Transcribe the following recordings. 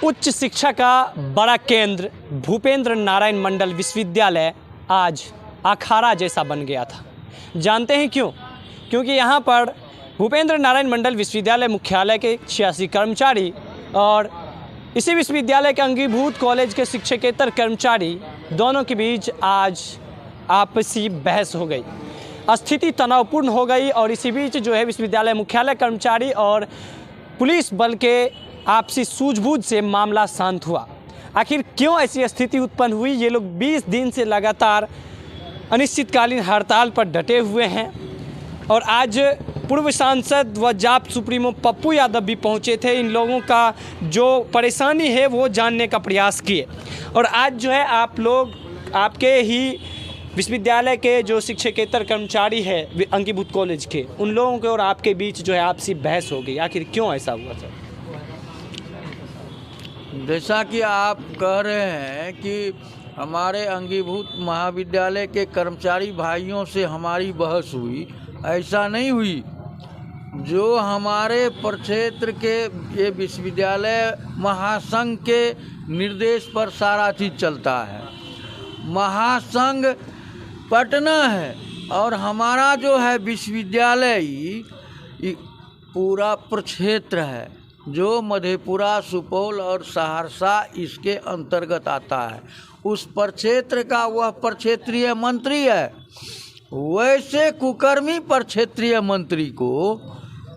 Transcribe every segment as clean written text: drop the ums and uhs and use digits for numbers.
उच्च शिक्षा का बड़ा केंद्र भूपेंद्र नारायण मंडल विश्वविद्यालय आज अखाड़ा जैसा बन गया था। जानते हैं क्यों? क्योंकि यहाँ पर भूपेंद्र नारायण मंडल विश्वविद्यालय मुख्यालय के 86 कर्मचारी और इसी विश्वविद्यालय के अंगीभूत कॉलेज के शिक्षकेतर कर्मचारी दोनों के बीच आज आपसी बहस हो गई। स्थिति तनावपूर्ण हो गई और इसी बीच जो है विश्वविद्यालय मुख्यालय कर्मचारी और पुलिस बल के आपसी सूझबूझ से मामला शांत हुआ। आखिर क्यों ऐसी स्थिति उत्पन्न हुई? ये लोग 20 दिन से लगातार अनिश्चितकालीन हड़ताल पर डटे हुए हैं और आज पूर्व सांसद व जाप सुप्रीमो पप्पू यादव भी पहुंचे थे। इन लोगों का जो परेशानी है वो जानने का प्रयास किए और आज जो है आप लोग आपके ही विश्वविद्यालय के जो शिक्षकेतर कर्मचारी है अंगीभूत कॉलेज के, उन लोगों के और आपके बीच जो है आपसी बहस हो गई। आखिर क्यों ऐसा हुआ सर? जैसा कि आप कह रहे हैं कि हमारे अंगीभूत महाविद्यालय के कर्मचारी भाइयों से हमारी बहस हुई, ऐसा नहीं हुई। जो हमारे प्रक्षेत्र के ये विश्वविद्यालय महासंघ के निर्देश पर सारा चीज़ चलता है। महासंघ पटना है और हमारा जो है विश्वविद्यालय ही पूरा प्रक्षेत्र है जो मधेपुरा, सुपौल और सहरसा इसके अंतर्गत आता है। उस प्रक्षेत्र का वह प्रक्षेत्रीय मंत्री है। वैसे कुकर्मी प्रक्षेत्रीय मंत्री को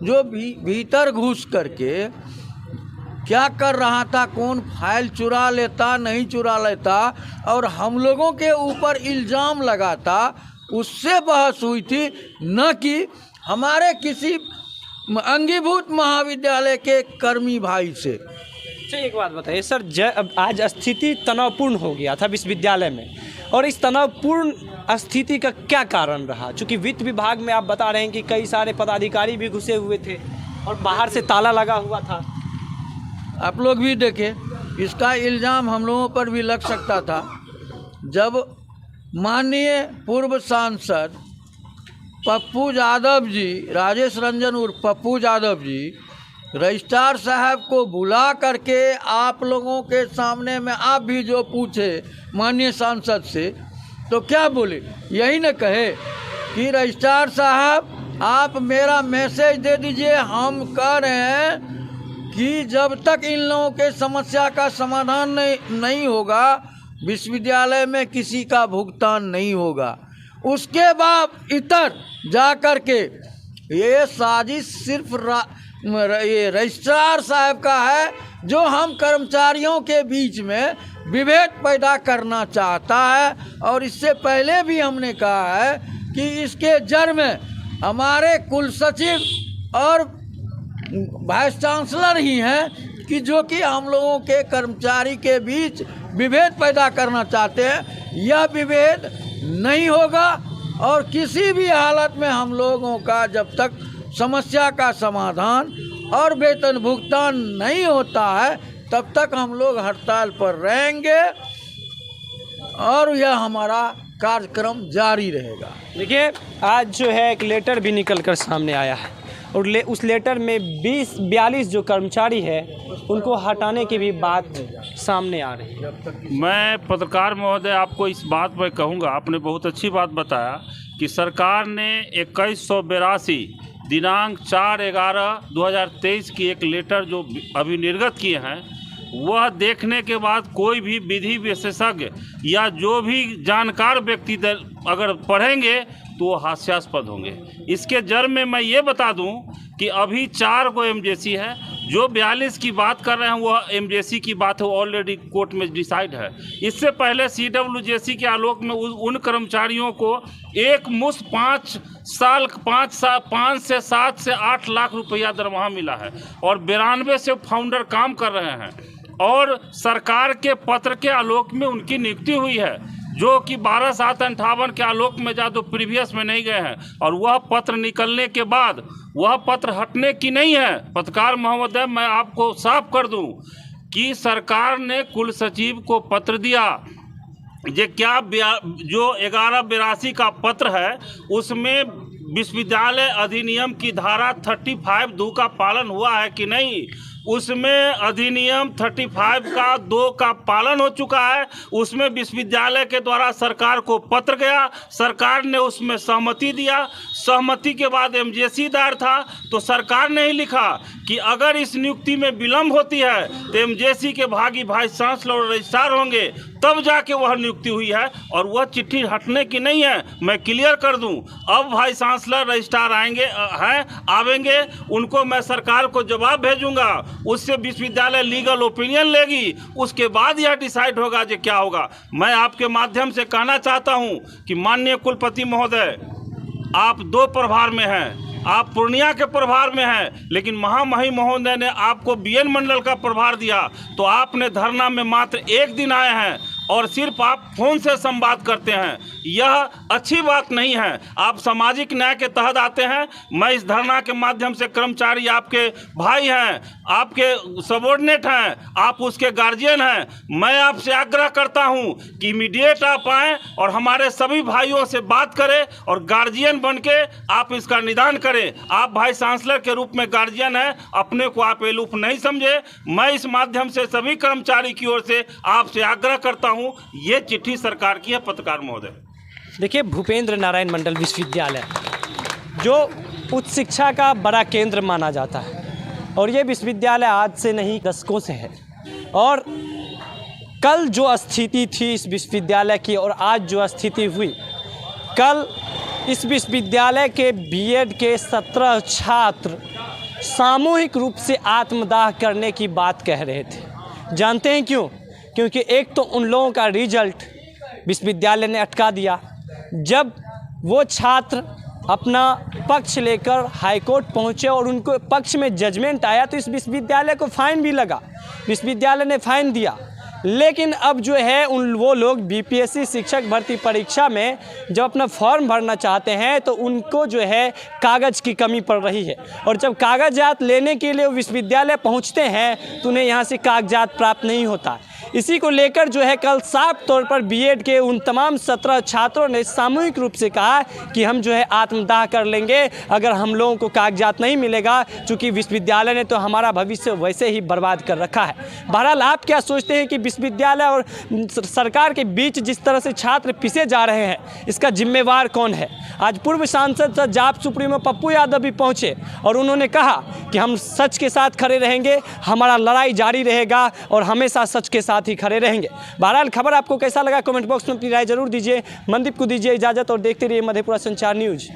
जो भीतर घुस करके क्या कर रहा था, कौन फाइल चुरा लेता नहीं चुरा लेता और हम लोगों के ऊपर इल्ज़ाम लगाता, उससे बहस हुई थी, न कि हमारे किसी अंगीभूत महाविद्यालय के कर्मी भाई से। अच्छा, एक बात बताइए सर, आज स्थिति तनावपूर्ण हो गया था विश्वविद्यालय में और इस तनावपूर्ण स्थिति का क्या कारण रहा? चूँकि वित्त विभाग में आप बता रहे हैं कि कई सारे पदाधिकारी भी घुसे हुए थे और बाहर से ताला लगा हुआ था। आप लोग भी देखें, इसका इल्ज़ाम हम लोगों पर भी लग सकता था। जब माननीय पूर्व सांसद पप्पू यादव जी, राजेश रंजन उर्फ पप्पू यादव जी, रजिस्ट्रार साहब को बुला करके आप लोगों के सामने में आप भी जो पूछे माननीय सांसद से, तो क्या बोले? यही न कहे कि रजिस्ट्रार साहब आप मेरा मैसेज दे दीजिए, हम कह रहे हैं कि जब तक इन लोगों के समस्या का समाधान नहीं होगा विश्वविद्यालय में किसी का भुगतान नहीं होगा। उसके बाद इतर जा कर के ये साजिश सिर्फ ये रजिस्ट्रार साहब का है जो हम कर्मचारियों के बीच में विभेद पैदा करना चाहता है। और इससे पहले भी हमने कहा है कि इसके जड़ में हमारे कुल सचिव और वाइस चांसलर ही हैं कि जो कि हम लोगों के कर्मचारी के बीच विभेद पैदा करना चाहते हैं। यह विभेद नहीं होगा और किसी भी हालत में हम लोगों का जब तक समस्या का समाधान और वेतन भुगतान नहीं होता है तब तक हम लोग हड़ताल पर रहेंगे और यह हमारा कार्यक्रम जारी रहेगा। देखिए, आज जो है एक लेटर भी निकल कर सामने आया है और उस लेटर में 42 जो कर्मचारी है उनको हटाने की भी बात सामने आ रही है। मैं पत्रकार महोदय आपको इस बात पर कहूँगा, आपने बहुत अच्छी बात बताया कि सरकार ने 2182 दिनांक 4/11/2023 की एक लेटर जो अभी निर्गत किए हैं, वह देखने के बाद कोई भी विधि विशेषज्ञ या जो भी जानकार व्यक्ति अगर पढ़ेंगे तो वो हास्यास्पद होंगे। इसके जड़ में मैं ये बता दूं कि अभी 4 गो एमजेसी है। जो 42 की बात कर रहे हैं वह एमजेसी की बात है, ऑलरेडी कोर्ट में डिसाइड है। इससे पहले सीडब्ल्यूजेसी के आलोक में उन कर्मचारियों को एक मुश्त 5 से 7 से 8 लाख रुपया दरमाहा मिला है और 92 से फाउंडर काम कर रहे हैं और सरकार के पत्र के आलोक में उनकी नियुक्ति हुई है जो कि 12/7/58 के आलोक में जा तो प्रीवियस में नहीं गए हैं और वह पत्र निकलने के बाद वह पत्र हटने की नहीं है। पत्रकार महोदय, मैं आपको साफ कर दूं कि सरकार ने कुल सचिव को पत्र दिया ये क्या जो 1182 का पत्र है उसमें विश्वविद्यालय अधिनियम की धारा 35(2) का पालन हुआ है कि नहीं। उसमें अधिनियम 35 का 2 का पालन हो चुका है। उसमें विश्वविद्यालय के द्वारा सरकार को पत्र गया, सरकार ने उसमें सहमति दिया। सहमति के बाद एमजेसी दायर था, तो सरकार ने ही लिखा कि अगर इस नियुक्ति में विलम्ब होती है तो एमजेसी के भागी वाइस चांसलर और रजिस्ट्रार होंगे, तब जाके वह नियुक्ति हुई है। और वह चिट्ठी हटने की नहीं है, मैं क्लियर कर दूं। अब वाइस चांसलर रजिस्ट्रार आवेंगे, उनको मैं सरकार को जवाब भेजूंगा, उससे विश्वविद्यालय लीगल ओपिनियन लेगी, उसके बाद यह डिसाइड होगा जो क्या होगा। मैं आपके माध्यम से कहना चाहता हूं कि माननीय कुलपति महोदय, आप 2 प्रभार में हैं, आप पूर्णिया के प्रभार में हैं, लेकिन महामहिम महोदय ने आपको बीएन मंडल का प्रभार दिया, तो आपने धरना में मात्र 1 दिन आए हैं और सिर्फ आप फोन से संवाद करते हैं। यह अच्छी बात नहीं है। आप सामाजिक न्याय के तहत आते हैं। मैं इस धरना के माध्यम से, कर्मचारी आपके भाई हैं, आपके सबॉर्डिनेट हैं, आप उसके गार्जियन हैं, मैं आपसे आग्रह करता हूं कि इमीडिएट आप आएँ और हमारे सभी भाइयों से बात करें और गार्जियन बन के आप इसका निदान करें। आप वाइस चांसलर के रूप में गार्जियन हैं, अपने को आप एलूफ नहीं समझे। मैं इस माध्यम से सभी कर्मचारी की ओर से आपसे आग्रह करता हूं, ये चिट्ठी सरकार की है। पत्रकार महोदय, देखिए, भूपेंद्र नारायण मंडल विश्वविद्यालय जो उच्च शिक्षा का बड़ा केंद्र माना जाता है, और ये विश्वविद्यालय आज से नहीं दशकों से है। और कल जो स्थिति थी इस विश्वविद्यालय की और आज जो स्थिति हुई, कल इस विश्वविद्यालय के बीएड के 17 छात्र सामूहिक रूप से आत्मदाह करने की बात कह रहे थे। जानते हैं क्यों? क्योंकि एक तो उन लोगों का रिजल्ट विश्वविद्यालय ने अटका दिया। जब वो छात्र अपना पक्ष लेकर हाईकोर्ट पहुँचे और उनको पक्ष में जजमेंट आया, तो इस विश्वविद्यालय को फ़ाइन भी लगा, विश्वविद्यालय ने फ़ाइन दिया। लेकिन अब जो है वो लोग बीपीएससी शिक्षक भर्ती परीक्षा में जब अपना फॉर्म भरना चाहते हैं तो उनको जो है कागज़ की कमी पड़ रही है, और जब कागजात लेने के लिए वो विश्वविद्यालय पहुंचते हैं तो उन्हें यहाँ से कागजात प्राप्त नहीं होता। इसी को लेकर जो है कल साफ तौर पर बीएड के उन तमाम 17 छात्रों ने सामूहिक रूप से कहा कि हम जो है आत्मदाह कर लेंगे अगर हम लोगों को कागजात नहीं मिलेगा, चूँकि विश्वविद्यालय ने तो हमारा भविष्य वैसे ही बर्बाद कर रखा है। बहरहाल, आप क्या सोचते हैं कि विश्वविद्यालय और सरकार के बीच जिस तरह से छात्र पिसे जा रहे हैं, इसका जिम्मेवार कौन है? आज पूर्व सांसद जाप सुप्रीमो पप्पू यादव भी पहुँचे और उन्होंने कहा कि हम सच के साथ खड़े रहेंगे, हमारा लड़ाई जारी रहेगा और हमेशा सच के साथ ही खड़े रहेंगे। बहरहाल, खबर आपको कैसा लगा कमेंट बॉक्स में अपनी राय जरूर दीजिए। मनदीप को दीजिए इजाज़त और देखते रहिए मधेपुरा संचार न्यूज़।